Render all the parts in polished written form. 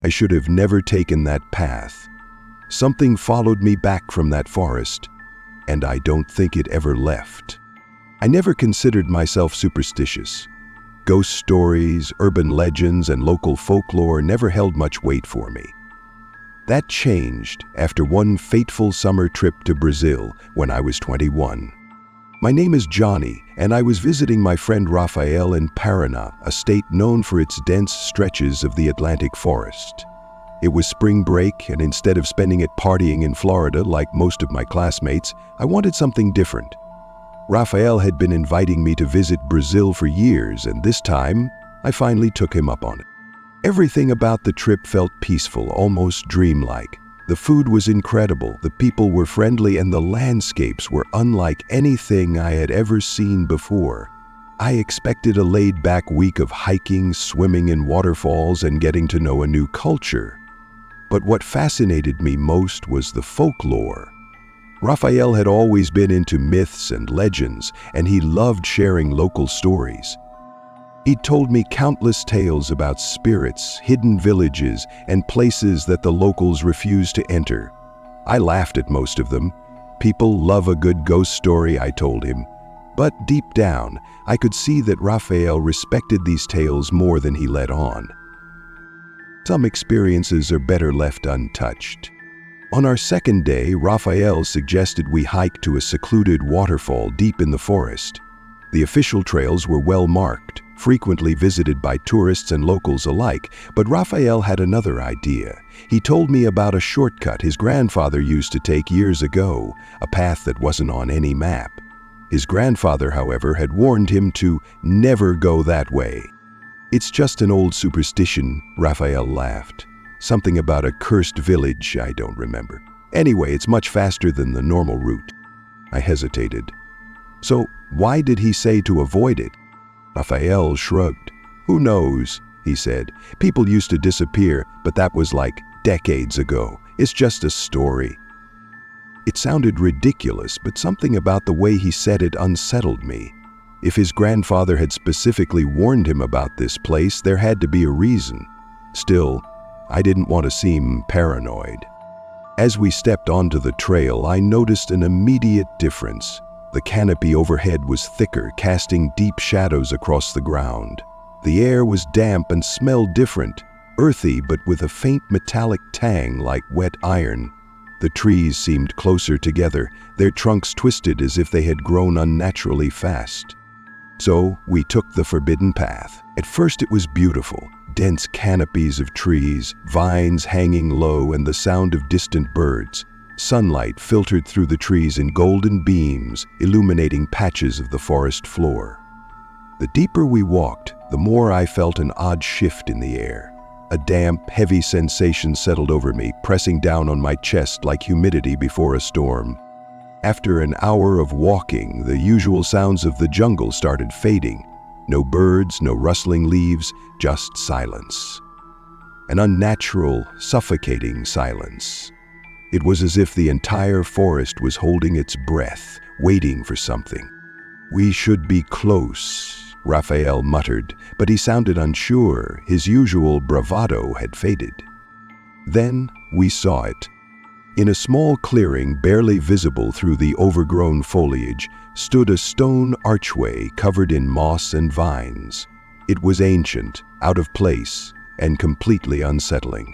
I should have never taken that path. Something followed me back from that forest, and I don't think it ever left. I never considered myself superstitious. Ghost stories, urban legends, and local folklore never held much weight for me. That changed after one fateful summer trip to Brazil when I was 21. My name is Johnny, and I was visiting my friend Rafael in Paraná, a state known for its dense stretches of the Atlantic forest. It was spring break, and instead of spending it partying in Florida like most of my classmates, I wanted something different. Rafael had been inviting me to visit Brazil for years, and this time, I finally took him up on it. Everything about the trip felt peaceful, almost dreamlike. The food was incredible, the people were friendly, and the landscapes were unlike anything I had ever seen before. I expected a laid-back week of hiking, swimming in waterfalls, and getting to know a new culture. But what fascinated me most was the folklore. Rafael had always been into myths and legends, and he loved sharing local stories. He'd told me countless tales about spirits, hidden villages, and places that the locals refused to enter. I laughed at most of them. People love a good ghost story, I told him. But deep down, I could see that Rafael respected these tales more than he let on. Some experiences are better left untouched. On our second day, Rafael suggested we hike to a secluded waterfall deep in the forest. The official trails were well marked, frequently visited by tourists and locals alike, but Rafael had another idea. He told me about a shortcut his grandfather used to take years ago, a path that wasn't on any map. His grandfather, however, had warned him to never go that way. "It's just an old superstition," Rafael laughed. "Something about a cursed village, I don't remember. Anyway, it's much faster than the normal route." I hesitated. "So why did he say to avoid it?" Rafael shrugged. "Who knows?" he said. "People used to disappear, but that was like decades ago. It's just a story." It sounded ridiculous, but something about the way he said it unsettled me. If his grandfather had specifically warned him about this place, there had to be a reason. Still, I didn't want to seem paranoid. As we stepped onto the trail, I noticed an immediate difference. The canopy overhead was thicker, casting deep shadows across the ground. The air was damp and smelled different, earthy but with a faint metallic tang like wet iron. The trees seemed closer together, their trunks twisted as if they had grown unnaturally fast. So we took the forbidden path. At first it was beautiful. Dense canopies of trees, vines hanging low, and the sound of distant birds. Sunlight filtered through the trees in golden beams, illuminating patches of the forest floor. The deeper we walked, the more I felt an odd shift in the air. A damp, heavy sensation settled over me, pressing down on my chest like humidity before a storm. After an hour of walking, the usual sounds of the jungle started fading. No birds, no rustling leaves, just silence. An unnatural, suffocating silence. It was as if the entire forest was holding its breath, waiting for something. "We should be close," Rafael muttered, but he sounded unsure. His usual bravado had faded. Then we saw it. In a small clearing, barely visible through the overgrown foliage, stood a stone archway covered in moss and vines. It was ancient, out of place, and completely unsettling.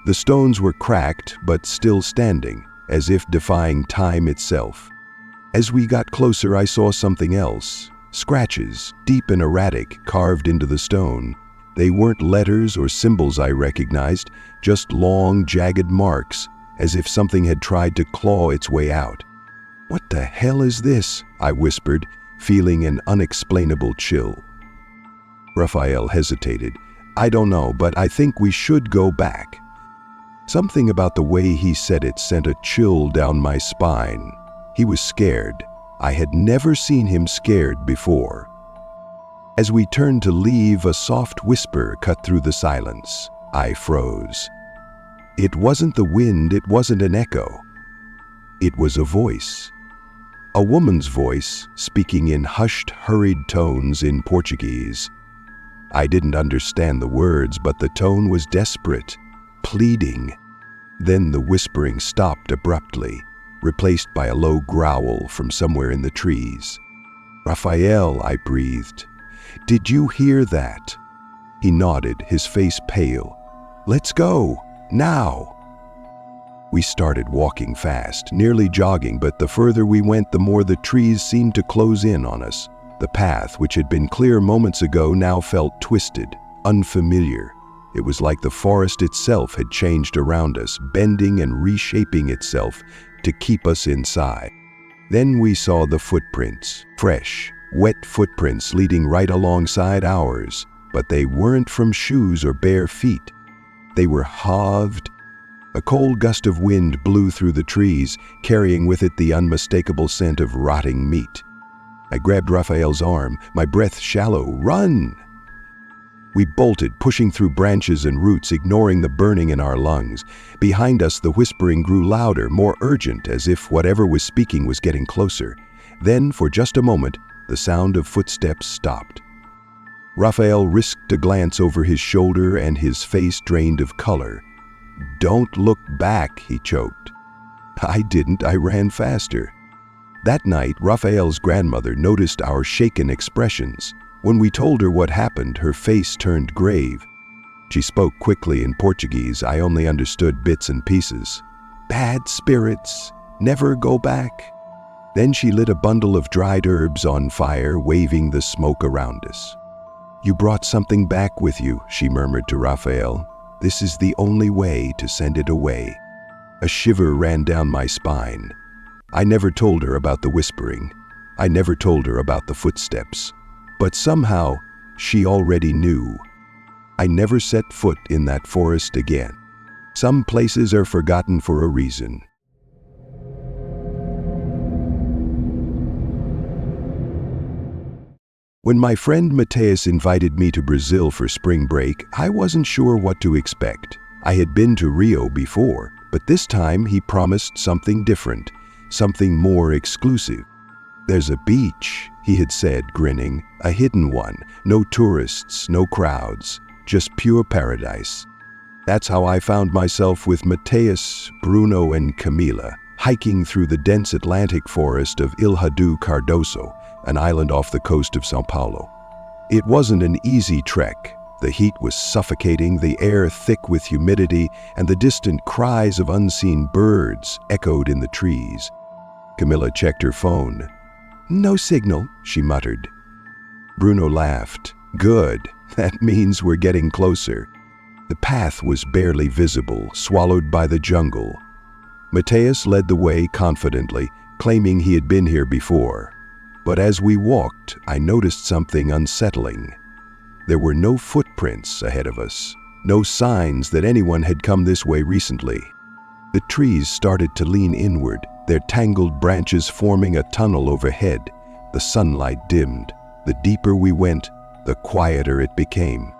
The stones were cracked but still standing, as if defying time itself. As we got closer, I saw something else. Scratches, deep and erratic, carved into the stone. They weren't letters or symbols I recognized, just long, jagged marks, as if something had tried to claw its way out. "What the hell is this?" I whispered, feeling an unexplainable chill. Rafael hesitated. "I don't know, but I think we should go back." Something about the way he said it sent a chill down my spine. He was scared. I had never seen him scared before. As we turned to leave, a soft whisper cut through the silence. I froze. It wasn't the wind, it wasn't an echo. It was a voice. A woman's voice, speaking in hushed, hurried tones in Portuguese. I didn't understand the words, but the tone was desperate, pleading. Then the whispering stopped abruptly, replaced by a low growl from somewhere in the trees. "Raphael," I breathed. "Did you hear that?" He nodded, his face pale. "Let's go, now." We started walking fast, nearly jogging, but the further we went, the more the trees seemed to close in on us. The path, which had been clear moments ago, now felt twisted, unfamiliar. It was like the forest itself had changed around us, bending and reshaping itself to keep us inside. Then we saw the footprints, fresh, wet footprints leading right alongside ours, but they weren't from shoes or bare feet. They were halved. A cold gust of wind blew through the trees, carrying with it the unmistakable scent of rotting meat. I grabbed Raphael's arm, my breath shallow. "Run!" We bolted, pushing through branches and roots, ignoring the burning in our lungs. Behind us, the whispering grew louder, more urgent, as if whatever was speaking was getting closer. Then, for just a moment, the sound of footsteps stopped. Raphael risked a glance over his shoulder, and his face drained of color. "Don't look back," he choked. I didn't, I ran faster. That night, Raphael's grandmother noticed our shaken expressions. When we told her what happened, her face turned grave. She spoke quickly in Portuguese. I only understood bits and pieces. "Bad spirits, never go back." Then she lit a bundle of dried herbs on fire, waving the smoke around us. "You brought something back with you," she murmured to Raphael. "This is the only way to send it away." A shiver ran down my spine. I never told her about the whispering. I never told her about the footsteps. But somehow, she already knew. I never set foot in that forest again. Some places are forgotten for a reason. When my friend Mateus invited me to Brazil for spring break, I wasn't sure what to expect. I had been to Rio before, but this time he promised something different, something more exclusive. "There's a beach," he had said, grinning, "a hidden one, no tourists, no crowds, just pure paradise." That's how I found myself with Mateus, Bruno, and Camila, hiking through the dense Atlantic forest of Ilha do Cardoso, an island off the coast of São Paulo. It wasn't an easy trek. The heat was suffocating, the air thick with humidity, and the distant cries of unseen birds echoed in the trees. Camilla checked her phone. "No signal," she muttered. Bruno laughed. "Good. That means we're getting closer." The path was barely visible, swallowed by the jungle. Mateus led the way confidently, claiming he had been here before. But as we walked, I noticed something unsettling. There were no footprints ahead of us, no signs that anyone had come this way recently. The trees started to lean inward, their tangled branches forming a tunnel overhead. The sunlight dimmed. The deeper we went, the quieter it became.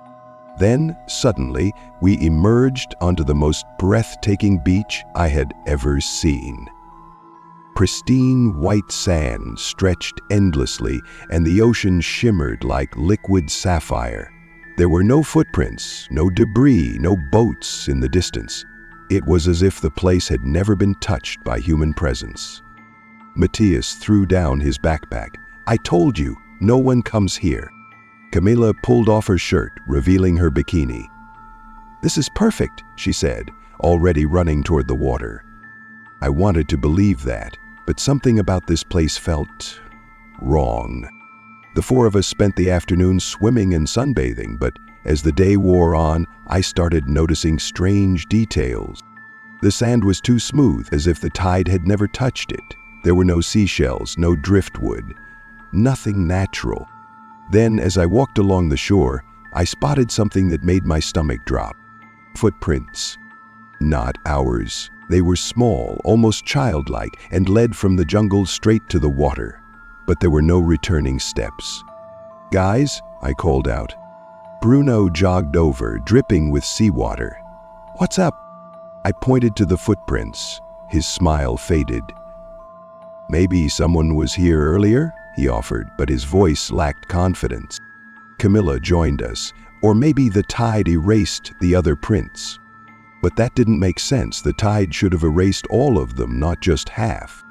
Then, suddenly, we emerged onto the most breathtaking beach I had ever seen. Pristine white sand stretched endlessly, and the ocean shimmered like liquid sapphire. There were no footprints, no debris, no boats in the distance. It was as if the place had never been touched by human presence. Matthias threw down his backpack. "I told you, no one comes here." Camila pulled off her shirt, revealing her bikini. "This is perfect," she said, already running toward the water. I wanted to believe that, but something about this place felt wrong. The four of us spent the afternoon swimming and sunbathing, but as the day wore on, I started noticing strange details. The sand was too smooth, as if the tide had never touched it. There were no seashells, no driftwood, nothing natural. Then, as I walked along the shore, I spotted something that made my stomach drop. Footprints. Not ours. They were small, almost childlike, and led from the jungle straight to the water. But there were no returning steps. "Guys," I called out. Bruno jogged over, dripping with seawater. "What's up?" I pointed to the footprints. His smile faded. "Maybe someone was here earlier," he offered, but his voice lacked confidence. Camilla joined us. "Or maybe the tide erased the other prints." But that didn't make sense. The tide should have erased all of them, not just half.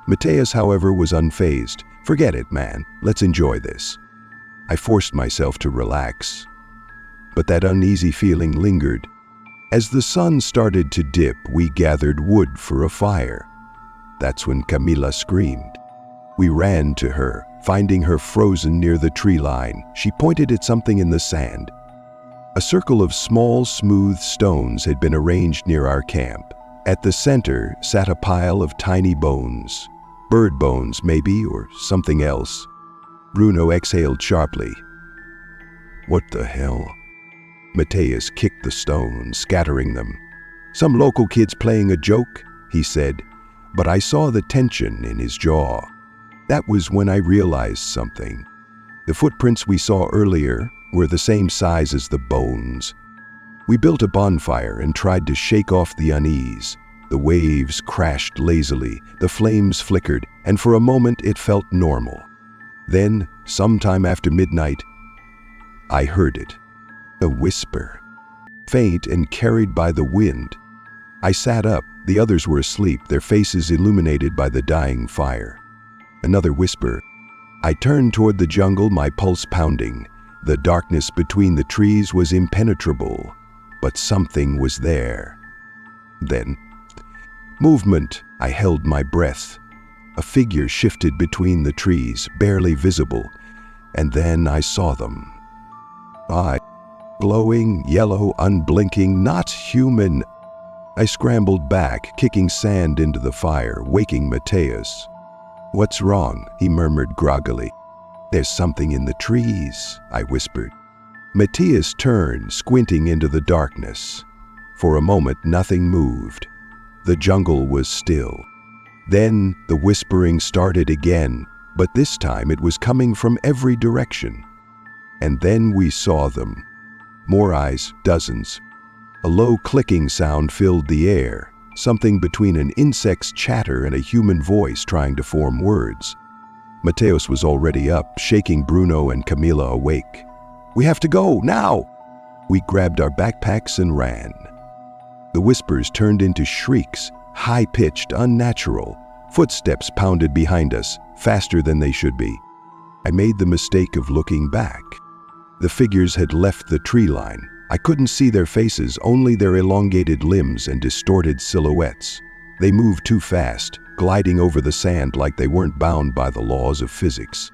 Mateus, however, was unfazed. "Forget it, man. Let's enjoy this." I forced myself to relax. But that uneasy feeling lingered. As the sun started to dip, we gathered wood for a fire. That's when Camila screamed. We ran to her, finding her frozen near the tree line. She pointed at something in the sand. A circle of small, smooth stones had been arranged near our camp. At the center sat a pile of tiny bones. Bird bones, maybe, or something else. Bruno exhaled sharply. "What the hell?" Mateus kicked the stones, scattering them. "Some local kid's playing a joke," he said, but I saw the tension in his jaw. That was when I realized something. The footprints we saw earlier were the same size as the bones. We built a bonfire and tried to shake off the unease. The waves crashed lazily, the flames flickered, and for a moment it felt normal. Then, sometime after midnight, I heard it. A whisper, faint and carried by the wind. I sat up. The others were asleep, their faces illuminated by the dying fire. Another whisper. I turned toward the jungle, my pulse pounding. The darkness between the trees was impenetrable, but something was there. Then, movement. I held my breath. A figure shifted between the trees, barely visible, and then I saw them. Glowing, yellow, unblinking, not human. I scrambled back, kicking sand into the fire, waking Mateus. "What's wrong?" he murmured groggily. "There's something in the trees," I whispered. Mateus turned, squinting into the darkness. For a moment, nothing moved. The jungle was still. Then the whispering started again, but this time it was coming from every direction. And then we saw them. More eyes, dozens. A low clicking sound filled the air, something between an insect's chatter and a human voice trying to form words. Mateus was already up, shaking Bruno and Camila awake. "We have to go, now!" We grabbed our backpacks and ran. The whispers turned into shrieks, high-pitched, unnatural. Footsteps pounded behind us, faster than they should be. I made the mistake of looking back. The figures had left the tree line. I couldn't see their faces, only their elongated limbs and distorted silhouettes. They moved too fast, gliding over the sand like they weren't bound by the laws of physics.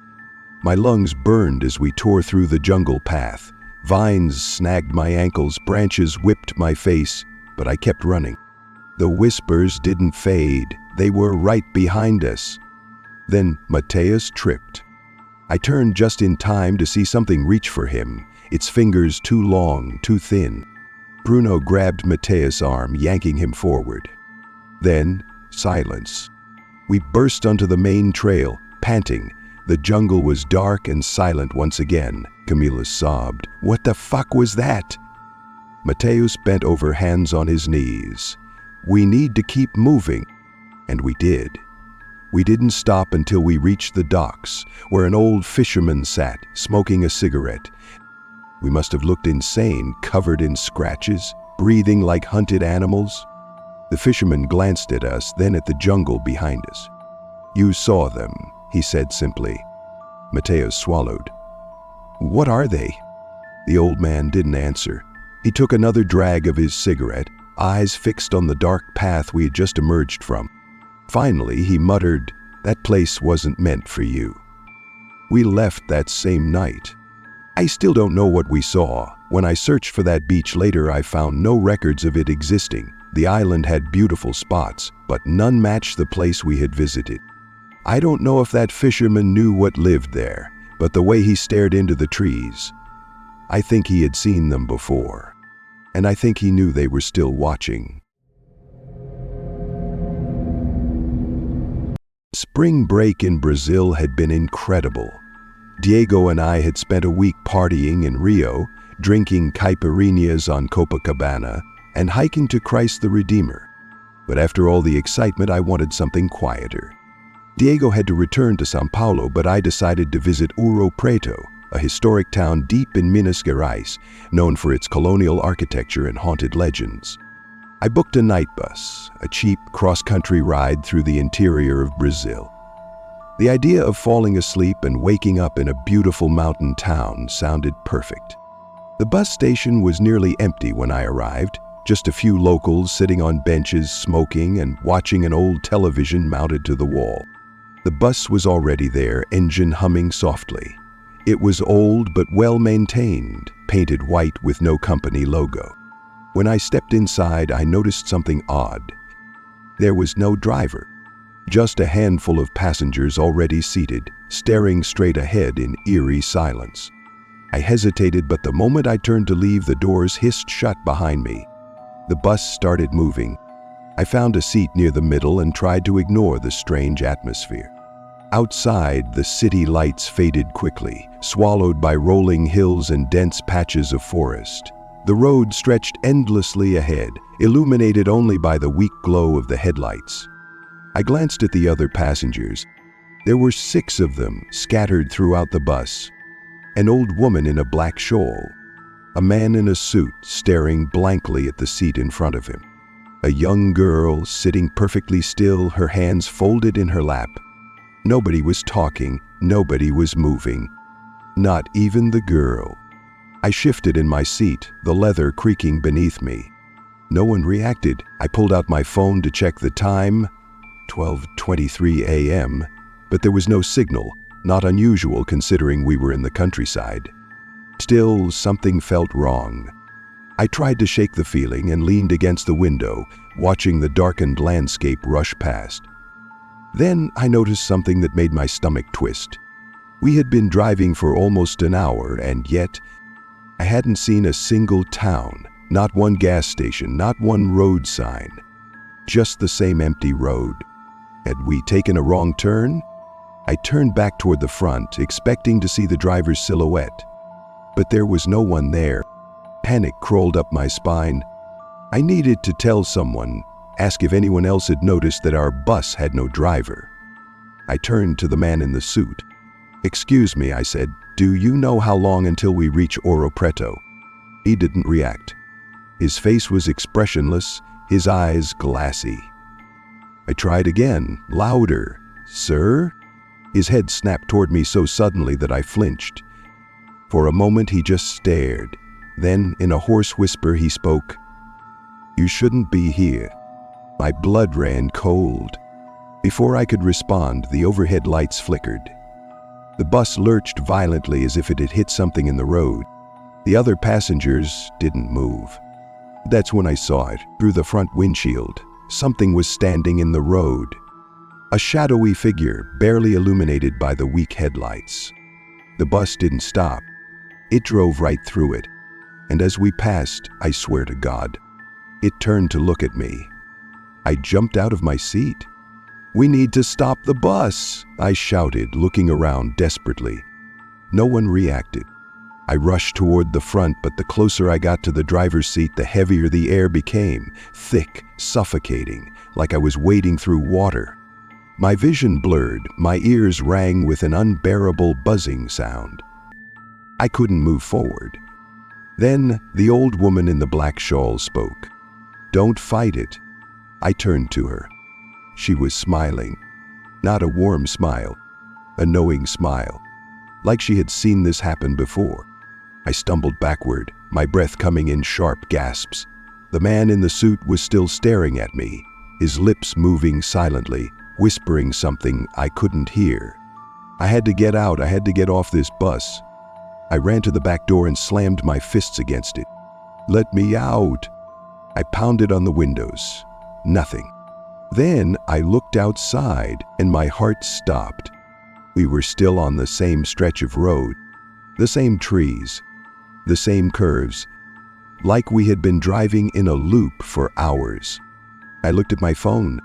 My lungs burned as we tore through the jungle path. Vines snagged my ankles, branches whipped my face, but I kept running. The whispers didn't fade. They were right behind us. Then Mateus tripped. I turned just in time to see something reach for him, its fingers too long, too thin. Bruno grabbed Mateus' arm, yanking him forward. Then, silence. We burst onto the main trail, panting. The jungle was dark and silent once again. Camila sobbed. "What the fuck was that?" Mateus bent over, hands on his knees. "We need to keep moving." And we did. We didn't stop until we reached the docks, where an old fisherman sat, smoking a cigarette. We must have looked insane, covered in scratches, breathing like hunted animals. The fisherman glanced at us, then at the jungle behind us. "You saw them," he said simply. Mateus swallowed. "What are they?" The old man didn't answer. He took another drag of his cigarette, eyes fixed on the dark path we had just emerged from. Finally, he muttered, "That place wasn't meant for you." We left that same night. I still don't know what we saw. When I searched for that beach later, I found no records of it existing. The island had beautiful spots, but none matched the place we had visited. I don't know if that fisherman knew what lived there, but the way he stared into the trees, I think he had seen them before. And I think he knew they were still watching. Spring break in Brazil had been incredible. Diego and I had spent a week partying in Rio, drinking caipirinhas on Copacabana, and hiking to Christ the Redeemer. But after all the excitement, I wanted something quieter. Diego had to return to São Paulo, but I decided to visit Ouro Preto, a historic town deep in Minas Gerais, known for its colonial architecture and haunted legends. I booked a night bus, a cheap cross-country ride through the interior of Brazil. The idea of falling asleep and waking up in a beautiful mountain town sounded perfect. The bus station was nearly empty when I arrived, just a few locals sitting on benches smoking and watching an old television mounted to the wall. The bus was already there, engine humming softly. It was old but well-maintained, painted white with no company logo. When I stepped inside, I noticed something odd. There was no driver, just a handful of passengers already seated, staring straight ahead in eerie silence. I hesitated, but the moment I turned to leave, the doors hissed shut behind me. The bus started moving. I found a seat near the middle and tried to ignore the strange atmosphere. Outside, the city lights faded quickly, swallowed by rolling hills and dense patches of forest. The road stretched endlessly ahead, illuminated only by the weak glow of the headlights. I glanced at the other passengers. There were 6 of them scattered throughout the bus. An old woman in a black shawl. A man in a suit staring blankly at the seat in front of him. A young girl sitting perfectly still, her hands folded in her lap. Nobody was talking, nobody was moving. Not even the girl. I shifted in my seat, the leather creaking beneath me. No one reacted. I pulled out my phone to check the time, 12:23 a.m., but there was no signal, not unusual considering we were in the countryside. Still, something felt wrong. I tried to shake the feeling and leaned against the window, watching the darkened landscape rush past. Then I noticed something that made my stomach twist. We had been driving for almost an hour, and yet I hadn't seen a single town, not one gas station, not one road sign. Just the same empty road. Had we taken a wrong turn? I turned back toward the front, expecting to see the driver's silhouette. But there was no one there. Panic crawled up my spine. I needed to tell someone, ask if anyone else had noticed that our bus had no driver. I turned to the man in the suit. "Excuse me," I said, "do you know how long until we reach Ouro Preto?" He didn't react. His face was expressionless, his eyes glassy. I tried again, louder. "Sir?" His head snapped toward me so suddenly that I flinched. For a moment he just stared. Then, in a hoarse whisper, he spoke. "You shouldn't be here." My blood ran cold. Before I could respond, the overhead lights flickered. The bus lurched violently as if it had hit something in the road. The other passengers didn't move. That's when I saw it, through the front windshield. Something was standing in the road. A shadowy figure, barely illuminated by the weak headlights. The bus didn't stop. It drove right through it. And as we passed, I swear to God, it turned to look at me. I jumped out of my seat. "We need to stop the bus," I shouted, looking around desperately. No one reacted. I rushed toward the front, but the closer I got to the driver's seat, the heavier the air became, thick, suffocating, like I was wading through water. My vision blurred, my ears rang with an unbearable buzzing sound. I couldn't move forward. Then the old woman in the black shawl spoke. "Don't fight it." I turned to her. She was smiling. Not a warm smile, a knowing smile, like she had seen this happen before. I stumbled backward, my breath coming in sharp gasps. The man in the suit was still staring at me, his lips moving silently, whispering something I couldn't hear. I had to get out, I had to get off this bus. I ran to the back door and slammed my fists against it. "Let me out!" I pounded on the windows. Nothing. Then I looked outside and my heart stopped. We were still on the same stretch of road, the same trees, the same curves, like we had been driving in a loop for hours. I looked at my phone.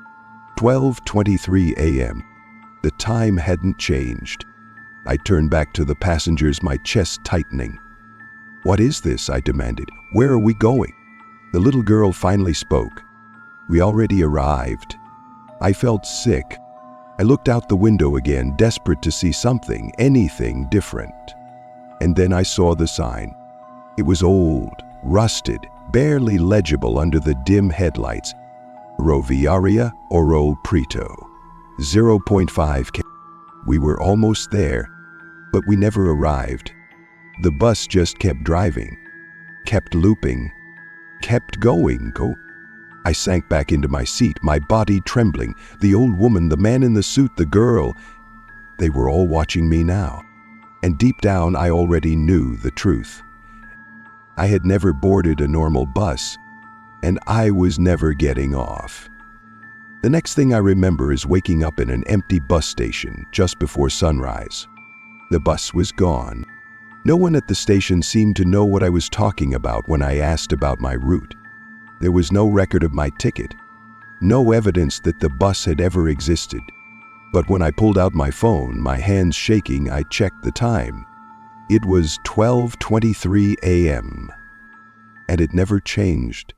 12:23 a.m. The time hadn't changed. I turned back to the passengers, my chest tightening. "What is this?" I demanded. "Where are we going?" The little girl finally spoke. "We already arrived." I felt sick. I looked out the window again, desperate to see something, anything different. And then I saw the sign. It was old, rusted, barely legible under the dim headlights. Roviaria Oro Preto, 0.5 km. We were almost there, but we never arrived. The bus just kept driving, kept looping, kept going. I sank back into my seat, my body trembling. The old woman, the man in the suit, the girl, they were all watching me now. And deep down, I already knew the truth. I had never boarded a normal bus, and I was never getting off. The next thing I remember is waking up in an empty bus station just before sunrise. The bus was gone. No one at the station seemed to know what I was talking about when I asked about my route. There was no record of my ticket, no evidence that the bus had ever existed. But when I pulled out my phone, my hands shaking, I checked the time. It was 12:23 a.m., and it never changed.